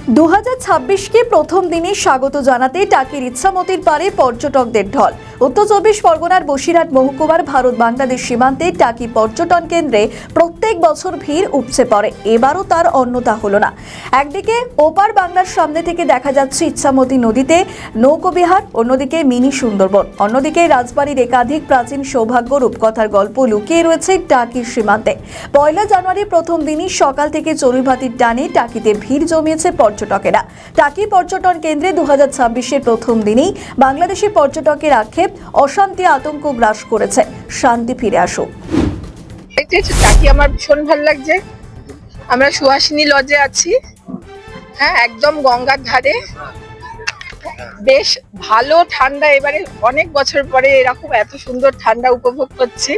2026কে প্রথম দিনে স্বাগত জানাতে টাকির ইচ্ছামতির পারে পর্যটকদের ঢল। উত্তর চব্বিশ পরগনার বসিরহাট মহকুমার ভারত বাংলাদেশ সীমান্তে টাকি পর্যটন কেন্দ্রে প্রত্যেক বছর ভিড় উপচে পড়ে। এবারও তার অন্যথা হলো না। একদিকে ওপার বাংলার সামনে থেকে দেখা যাচ্ছে ইচ্ছামতি নদীতে নৌকোবিহার, অন্যদিকে মিনি সুন্দরবন, অন্যদিকে রাজবাড়ির একাধিক প্রাচীন সৌভাগ্য রূপকথার গল্প লুকিয়ে রয়েছে টাকির সীমান্তে। 1 জানুয়ারি প্রথম দিনই সকাল থেকে চড়ুইভাতির টানে টাকিতে ভিড় জমিয়েছে পর্যটকেরা। টাকি পর্যটন কেন্দ্রে 2026-এর প্রথম দিনেই বাংলাদেশি পর্যটকের আক্ষেপ, অশান্তি আতঙ্ক গ্রাস করেছে। শান্তি ফিরে আসুক। টাকি আমার ভীষণ ভালো লাগছে। আমরা সুহাসিনী লজে আছি, হ্যাঁ, একদম গঙ্গার ধারে। বেশ ভালো ঠান্ডা, এবারে অনেক বছর পরে এরকম এত সুন্দর ঠান্ডা উপভোগ করছি।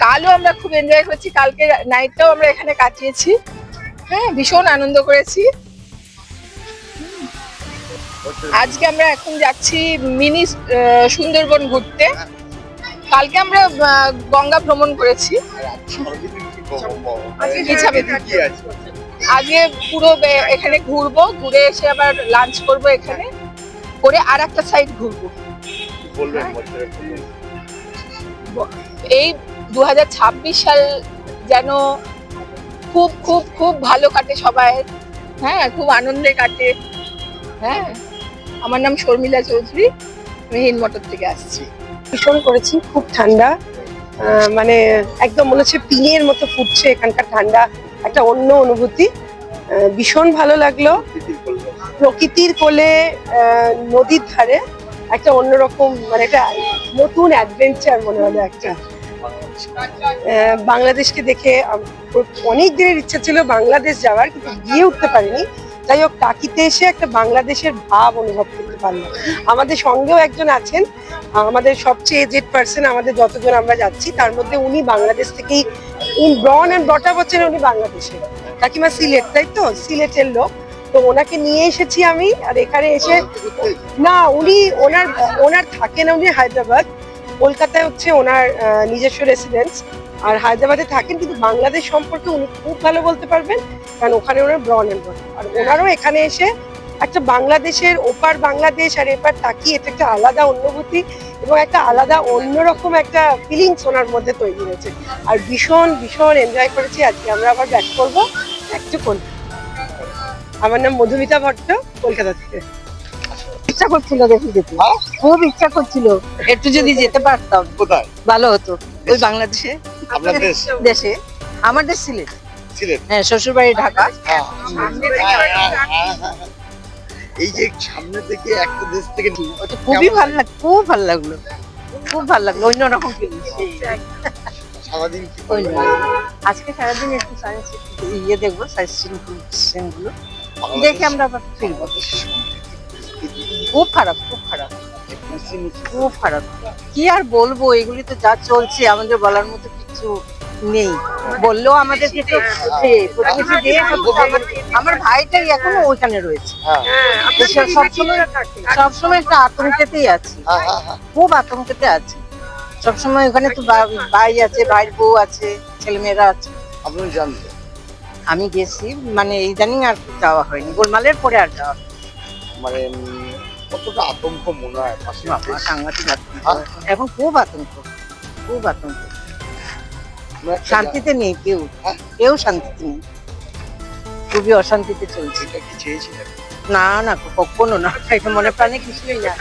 কালও আমরা খুব এনজয় করেছি, কালকে নাইটটাও আমরা এখানে কাটিয়েছি। হ্যাঁ, ভীষণ আনন্দ করেছি। আজকে আমরা এখন যাচ্ছি মিনি সুন্দরবন ঘুরতে। কালকে আমরা গঙ্গা ভ্রমণ করেছি। আজকে পুরো এখানে ঘুরবো, ঘুরে এসে আবার লাঞ্চ করবো, এখানে করে আর একটা সাইড ঘুরবো। এই 2026 সাল যেন খুব খুব খুব ভালো কাটে সবাই, হ্যাঁ, খুব আনন্দে কাটে। হ্যাঁ, আমার নাম শর্মিলা চৌধুরী, আমি হিন্দমটর থেকে আসছি। ভীষণ করেছি, খুব ঠান্ডা, মানে একদম মনে হচ্ছে পিনের মতো ফুটছে। এখানকার ঠান্ডা একটা অন্য অনুভূতি, ভীষণ ভালো লাগলো। প্রকৃতির কোলে, নদীর ধারে একটা অন্যরকম, মানে একটা নতুন অ্যাডভেঞ্চার মনে হলো একটা। বাংলাদেশকে দেখে অনেক দিনের ইচ্ছা ছিল বাংলাদেশ যাওয়ার, কিন্তু গিয়ে উঠতে পারিনি। যাই হোক, টাকিতে এসে একটা বাংলাদেশের ভাব অনুভব করতে পারলাম। আমাদের সঙ্গেও একজন আছেন, আমাদের সবচেয়ে এজেড পার্সন, আমাদের যতজন আমরা যাচ্ছি তার মধ্যে উনি বাংলাদেশ থেকেই ব্রন অ্যান্ড ব্রট আপ হচ্ছেন, উনি বাংলাদেশে। কাকিমা সিলেট, তাই তো? সিলেটের লোক। তো ওনাকে নিয়ে এসেছি আমি। আর এখানে এসে না, উনি ওনার থাকেন, উনি হায়দ্রাবাদ, কলকাতায় হচ্ছে ওনার নিজস্ব রেসিডেন্স, আর হায়দ্রাবাদে থাকেন, কিন্তু বাংলাদেশ সম্পর্কে উনি খুব ভালো বলতে পারবেন, কারণ ওখানে ওনার ব্রন অ্যান্ড ব্রট। আর ওনারও এখানে এসে একটা বাংলাদেশের ওপার বাংলাদেশ আর এপার টাকি, এটা একটা আলাদা অনুভূতি এবং একটা আলাদা অন্যরকম একটা ফিলিংস ওনার মধ্যে তৈরি হয়েছে। আর ভীষণ ভীষণ এনজয় করেছি। আজকে আমরা আবার ব্যাক করবো একটুক্ষণ। আমার নাম মধুমিতা ভট্ট, কলকাতা থেকে। ইচ্ছা করছিল দেখে যেতে, খুব ইচ্ছা করছিল, একটু যদি যেতে পারতাম কোথায় ভালো হতো। ওই বাংলাদেশে, আপনার দেশে, আমাদের সিলেট। সিলেট, হ্যাঁ, শ্বশুর বাড়ি ঢাকা। এই যে সামনে থেকে একটা দেশ থেকে ওটা খুবই ভালো লাগলো, খুব ভালো লাগলো, খুব ভালো লাগলো। অন্যরকম ফিলিংস। সারাদিন কি আজকে সারাদিন একটু সায়েন্স ইয়ে দেখবো, সায়েন্স গুলো দেখে আমরা আবার ফিরবো। খুব খারাপ, খুব খারাপ, খুব খারাপ। কি আর বলবো, এগুলি তো যা চলছে, আমাদের বলার মতো কিছু নেই। বললেও আমাদেরকে তো আমার ভাইটাই এখনো ওইখানে রয়েছে। সবসময় একটা আতঙ্কেতেই আছে, খুব আতঙ্কেতে আছে সবসময়। ওখানে তো ভাই আছে, ভাইয়ের বউ আছে, ছেলেমেয়েরা আছে। আপনি জানতেন? আমি গেছি, মানে ইদানিং আর যাওয়া হয়নি, গোলমালের পরে আর যাওয়া। মানে কতটা আতঙ্ক মনে হয়? সাংঘাতিক আতঙ্ক এখন, খুব আতঙ্ক, খুব আতঙ্ক। শান্তিতে নেই কেউ, কেউ শান্তিতে নেই, খুবই অশান্তিতে চলছে। এটা কি চেয়েছিলেন? না না, কখনো না, এটা মনে প্রাণে কিছুই না।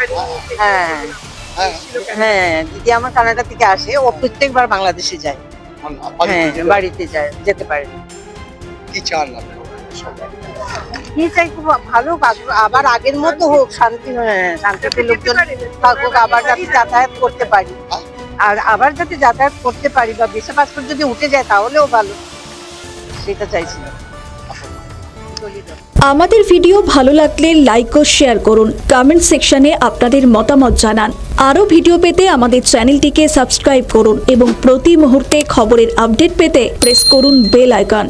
হ্যাঁ হ্যাঁ, দিদি আমার কানাডা থেকে আসে, ও প্রত্যেকবার বাংলাদেশে যায়। হ্যাঁ, বাড়িতে যায়, যেতে পারেনি। কি চান আপনি? কি চাই, খুব ভালো, আবার আগের মতো হোক, শান্তি, শান্তিতে লোকজন থাকুক, আবার যাতে যাতায়াত করতে পারি, আর আবার যাতে যাতায়াত করতে পারি, বা ভিসা পাসপোর্ট যদি উঠে যায় তাহলেও ভালো, সেটা চাইছিলাম। আমাদের ভিডিও ভালো লাগলে লাইক ও শেয়ার করুন, কমেন্ট সেকশনে আপনাদের মতামত জানান। আরও ভিডিও পেতে আমাদের চ্যানেলটিকে সাবস্ক্রাইব করুন এবং প্রতি মুহূর্তে খবরের আপডেট পেতে প্রেস করুন বেল আইকন।